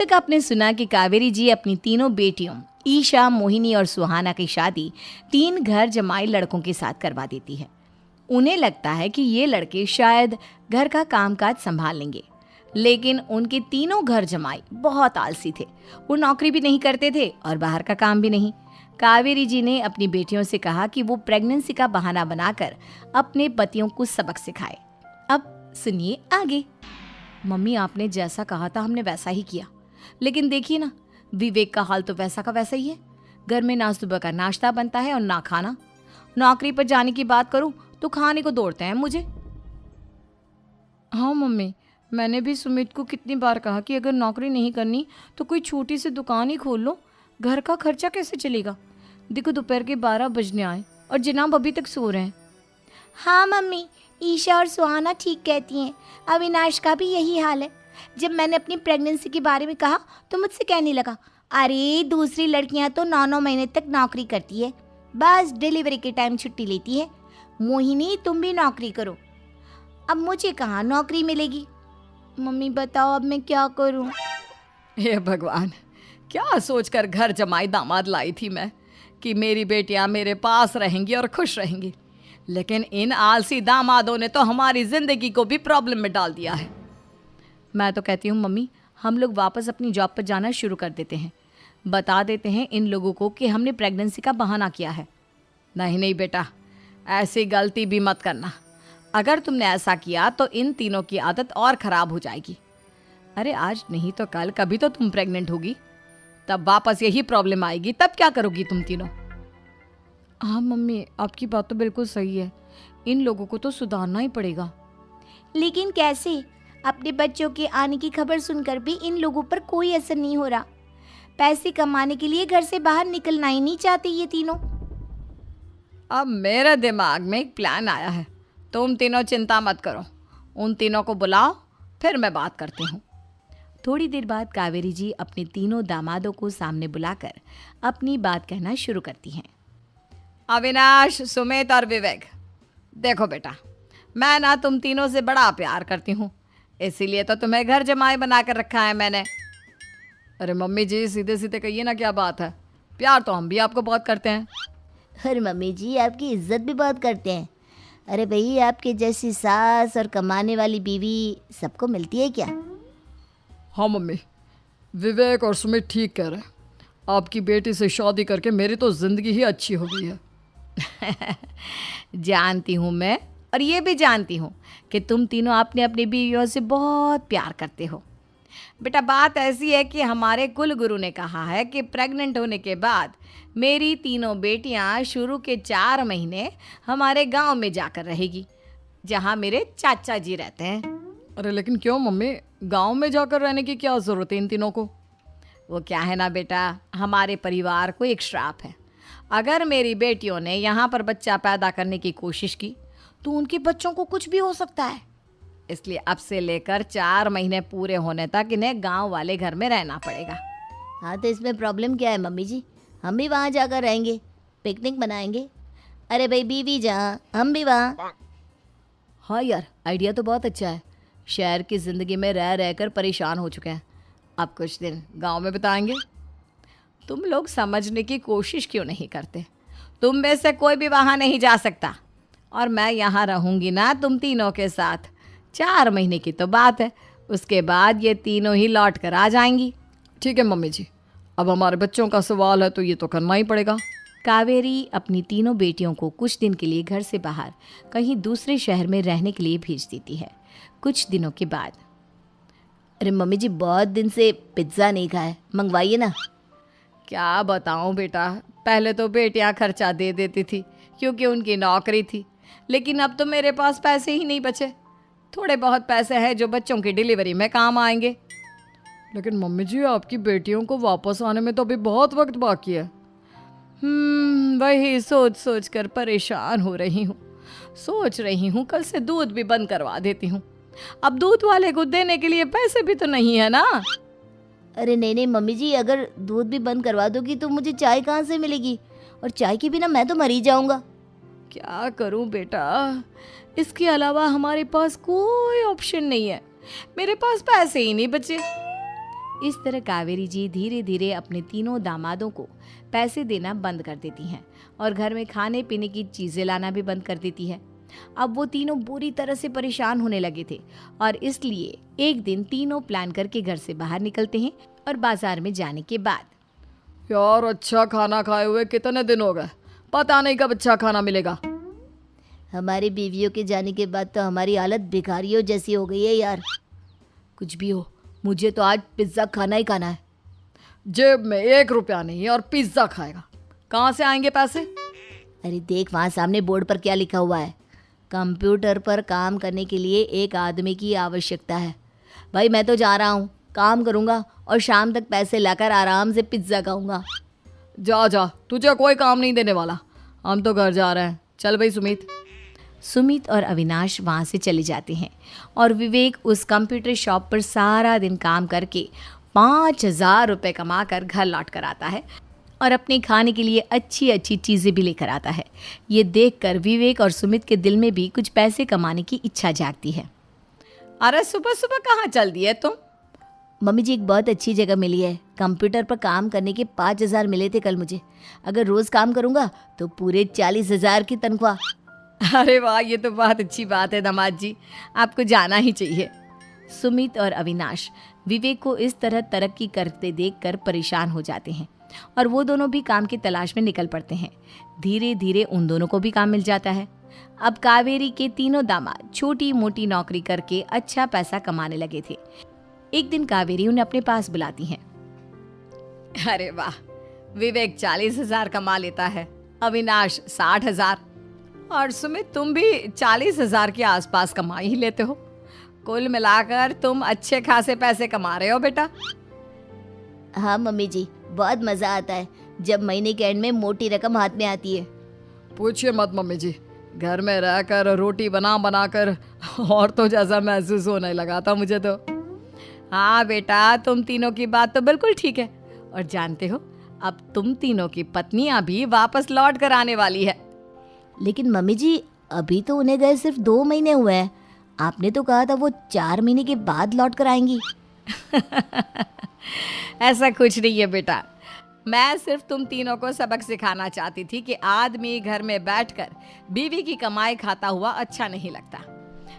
तक आपने सुना कि कावेरी जी अपनी तीनों बेटियों ईशा, मोहिनी और सुहाना की शादी 3 घर जमाई लड़कों के साथ करवा देती है। उन्हें लगता है कि ये लड़के शायद घर का कामकाज संभाल लेंगे, लेकिन उनके तीनों घर जमाई बहुत आलसी थे। वो नौकरी भी नहीं करते थे और बाहर का काम भी नहीं। कावेरी जी ने अपनी बेटियों से कहा कि वो प्रेगनेंसी का बहाना बनाकर अपने पतियों को सबक सिखाए। अब सुनिए आगे। मम्मी, आपने जैसा कहा था हमने वैसा ही किया, लेकिन देखिए ना, विवेक का हाल तो वैसा का वैसा ही है। घर में ना सुबह का नाश्ता बनता है और ना खाना। नौकरी पर जाने की बात करूं तो खाने को दौड़ते हैं मुझे। हाँ मम्मी, मैंने भी सुमित को कितनी बार कहा कि अगर नौकरी नहीं करनी तो कोई छोटी सी दुकान ही खोल लो, घर का खर्चा कैसे चलेगा। देखो दोपहर के 12 बजने आए और जनाब अभी तक सो रहे हैं। हाँ मम्मी, ईशा और सुहाना ठीक कहती हैं। अविनाश का भी यही हाल है। जब मैंने अपनी प्रेगनेंसी के बारे में कहा तो मुझसे कहने लगा, अरे दूसरी लड़कियां तो 9-9 महीने तक नौकरी करती है, बस डिलीवरी के टाइम छुट्टी लेती है। मोहिनी, तुम भी नौकरी करो। अब मुझे कहाँ नौकरी मिलेगी। मम्मी बताओ अब मैं क्या करूँ। हे भगवान, क्या सोचकर घर जमाई दामाद लाई थी मैं कि मेरी बेटियां मेरे पास रहेंगी और खुश रहेंगी, लेकिन इन आलसी दामादों ने तो हमारी जिंदगी को भी प्रॉब्लम में डाल दिया है। मैं तो कहती हूँ मम्मी, हम लोग वापस अपनी जॉब पर जाना शुरू कर देते हैं। बता देते हैं इन लोगों को कि हमने प्रेगनेंसी का बहाना किया है। नहीं नहीं बेटा, ऐसी गलती भी मत करना। अगर तुमने ऐसा किया तो इन तीनों की आदत और ख़राब हो जाएगी। अरे आज नहीं तो कल कभी तो तुम प्रेग्नेंट होगी, तब वापस यही प्रॉब्लम आएगी। तब क्या करोगी तुम तीनों। हाँ मम्मी, आपकी बात तो बिल्कुल सही है। इन लोगों को तो सुधारना ही पड़ेगा। लेकिन कैसे? अपने बच्चों के आने की खबर सुनकर भी इन लोगों पर कोई असर नहीं हो रहा। पैसे कमाने के लिए घर से बाहर निकलना ही नहीं चाहते ये तीनों। अब मेरे दिमाग में एक प्लान आया है। तुम तीनों चिंता मत करो, उन तीनों को बुलाओ, फिर मैं बात करती हूँ। थोड़ी देर बाद कावेरी जी अपने तीनों दामादों को सामने बुलाकर अपनी बात कहना शुरू करती हैं। अविनाश, सुमित और विवेक, देखो बेटा, मैं ना तुम तीनों से बड़ा प्यार करती हूँ, इसीलिए तो तुम्हें घर जमाई बना कर रखा है मैंने। अरे मम्मी जी, सीधे सीधे कहिए ना, क्या बात है। प्यार तो हम भी आपको बहुत करते हैं। अरे मम्मी जी, आपकी इज्जत भी बहुत करते हैं। अरे भाई, आपके जैसी सास और कमाने वाली बीवी सबको मिलती है क्या? हाँ मम्मी, विवेक और सुमित ठीक कह रहे हैं। आपकी बेटी से शादी करके मेरी तो ज़िंदगी ही अच्छी हो गई है। जानती हूँ मैं, और ये भी जानती हूँ कि तुम तीनों अपने अपनी बीवियों से बहुत प्यार करते हो। बेटा, बात ऐसी है कि हमारे कुल गुरु ने कहा है कि प्रेग्नेंट होने के बाद मेरी तीनों बेटियां शुरू के 4 महीने हमारे गांव में जाकर रहेगी, जहां मेरे चाचा जी रहते हैं। अरे लेकिन क्यों मम्मी, गांव में जाकर रहने की क्या ज़रूरत है इन तीनों को। वो क्या है ना बेटा, हमारे परिवार को एक श्राप है। अगर मेरी बेटियों ने यहाँ पर बच्चा पैदा करने की कोशिश की तो उनके बच्चों को कुछ भी हो सकता है। इसलिए अब से लेकर 4 महीने पूरे होने तक इन्हें गांव वाले घर में रहना पड़ेगा। हाँ तो इसमें प्रॉब्लम क्या है मम्मी जी? हम भी वहाँ जाकर रहेंगे, पिकनिक मनाएंगे। अरे भाई, बीवी जहाँ हम भी वहाँ। हाँ यार, आइडिया तो बहुत अच्छा है। शहर की ज़िंदगी में रह रहकर परेशान हो चुके हैं, अब कुछ दिन गांव में बिताएंगे। तुम लोग समझने की कोशिश क्यों नहीं करते? तुम में से कोई भी वहाँ नहीं जा सकता, और मैं यहाँ रहूँगी ना तुम तीनों के साथ। 4 महीने की तो बात है, उसके बाद ये तीनों ही लौट कर आ जाएंगी। ठीक है मम्मी जी, अब हमारे बच्चों का सवाल है तो ये तो करना ही पड़ेगा। कावेरी अपनी तीनों बेटियों को कुछ दिन के लिए घर से बाहर कहीं दूसरे शहर में रहने के लिए भेज देती है। कुछ दिनों के बाद, अरे मम्मी जी, बहुत दिन से पिज्ज़ा नहीं खाया, मंगवाइए ना। क्या बताऊं बेटा, पहले तो बेटियां खर्चा दे देती थी क्योंकि उनकी नौकरी थी, लेकिन अब तो मेरे पास पैसे ही नहीं बचे। थोड़े बहुत पैसे हैं जो बच्चों की डिलीवरी में काम आएंगे। लेकिन मम्मी जी, आपकी बेटियों को वापस आने में तो अभी बहुत वक्त बाकी है। वही सोच सोच कर परेशान हो रही हूँ। सोच रही हूँ कल से दूध भी बंद करवा देती हूँ। अब दूध वाले को देने के लिए पैसे भी तो नहीं है ना। अरे नहीं नहीं मम्मी जी, अगर दूध भी बंद करवा दोगी तो मुझे चाय कहाँ से मिलेगी? और चाय के बिना मैं तो मर ही जाऊंगा। क्या करूं बेटा, इसके अलावा हमारे पास कोई ऑप्शन नहीं है। मेरे पास पैसे ही नहीं बचे। इस तरह कावेरी जी धीरे धीरे अपने तीनों दामादों को पैसे देना बंद कर देती हैं और घर में खाने पीने की चीज़ें लाना भी बंद कर देती है। अब वो तीनों बुरी तरह से परेशान होने लगे थे और इसलिए एक दिन तीनों प्लान करके घर से बाहर निकलते हैं और बाजार में जाने के बाद यार अच्छा खाना खाए हुए कितने दिन हो गए, पता नहीं कब अच्छा खाना मिलेगा। हमारी बीवियों के जाने के बाद तो हमारी हालत भिखारियों जैसी हो गई है यार। कुछ भी हो, मुझे तो आज पिज्ज़ा खाना ही खाना है। जेब में 1 रुपया नहीं है और पिज्ज़ा खाएगा, कहाँ से आएंगे पैसे? अरे देख वहाँ सामने बोर्ड पर क्या लिखा हुआ है, कंप्यूटर पर काम करने के लिए एक आदमी की आवश्यकता है। भाई मैं तो जा रहा हूँ, काम करूँगा और शाम तक पैसे लाकर आराम से पिज्ज़ा खाऊंगा। जा जा, तुझे कोई काम नहीं देने वाला, हम तो घर जा रहे हैं। चल भाई सुमित। सुमित और अविनाश वहाँ से चले जाते हैं और विवेक उस कंप्यूटर शॉप पर सारा दिन काम करके 5,000 रुपये कमा कर घर लौट कर आता है और अपने खाने के लिए अच्छी अच्छी चीज़ें भी लेकर आता है। ये देखकर विवेक और सुमित के दिल में भी कुछ पैसे कमाने की इच्छा जागती है। अरे सुबह सुबह कहाँ चल दिए तुम? मम्मी जी एक बहुत अच्छी जगह मिली है, कंप्यूटर पर काम करने के 5,000 मिले थे कल मुझे। अगर रोज़ काम करूँगा तो पूरे 40,000 की तनख्वाह। अरे वाह, ये तो बहुत अच्छी बात है दामाद जी, आपको जाना ही चाहिए। सुमित और अविनाश विवेक को इस तरह तरक्की करते देखकर परेशान हो जाते हैं और वो दोनों भी काम की तलाश में निकल पड़ते हैं। धीरे धीरे उन दोनों को भी काम मिल जाता है। अब कावेरी के तीनों दामाद छोटी मोटी नौकरी करके अच्छा पैसा कमाने लगे थे। एक दिन कावेरी उन्हें अपने पास बुलाती हैं। अरे वाह, विवेक 40,000 कमा लेता है, अविनाश 60,000 और सुमित तुम भी 40,000 के आसपास कमा ही लेते हो। कुल मिलाकर तुम अच्छे खासे पैसे कमा रहे हो बेटा। हाँ मम्मी जी, बहुत मज़ा आता है जब महीने के एंड में मोटी रकम हाथ में आती है। पूछिए मत मम्मी जी, घर में रहकर रोटी बना बना कर और तो जैसा महसूस होने लगा था मुझे तो। हाँ बेटा, तुम तीनों की बात तो बिल्कुल ठीक है। और जानते हो, अब तुम तीनों की पत्नियां भी वापस लौट कर आने वाली है। लेकिन मम्मी जी अभी तो उन्हें गए सिर्फ 2 महीने हुए हैं, आपने तो कहा था वो 4 महीने के बाद लौट कर आएंगी। ऐसा कुछ नहीं है बेटा, मैं सिर्फ तुम तीनों को सबक सिखाना चाहती थी कि आदमी घर में बैठकर बीवी की कमाई खाता हुआ अच्छा नहीं लगता।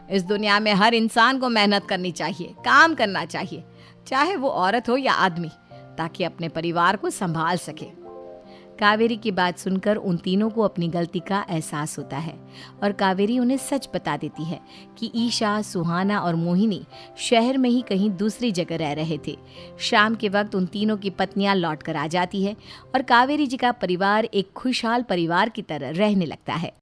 इस दुनिया में हर इंसान को मेहनत करनी चाहिए, काम करना चाहिए, चाहे वो औरत हो या आदमी, ताकि अपने परिवार को संभाल सके। कावेरी की बात सुनकर उन तीनों को अपनी गलती का एहसास होता है और कावेरी उन्हें सच बता देती है कि ईशा, सुहाना और मोहिनी शहर में ही कहीं दूसरी जगह रह रहे थे। शाम के वक्त उन तीनों की पत्नियां लौट कर आ जाती है और कावेरी जी का परिवार एक खुशहाल परिवार की तरह रहने लगता है।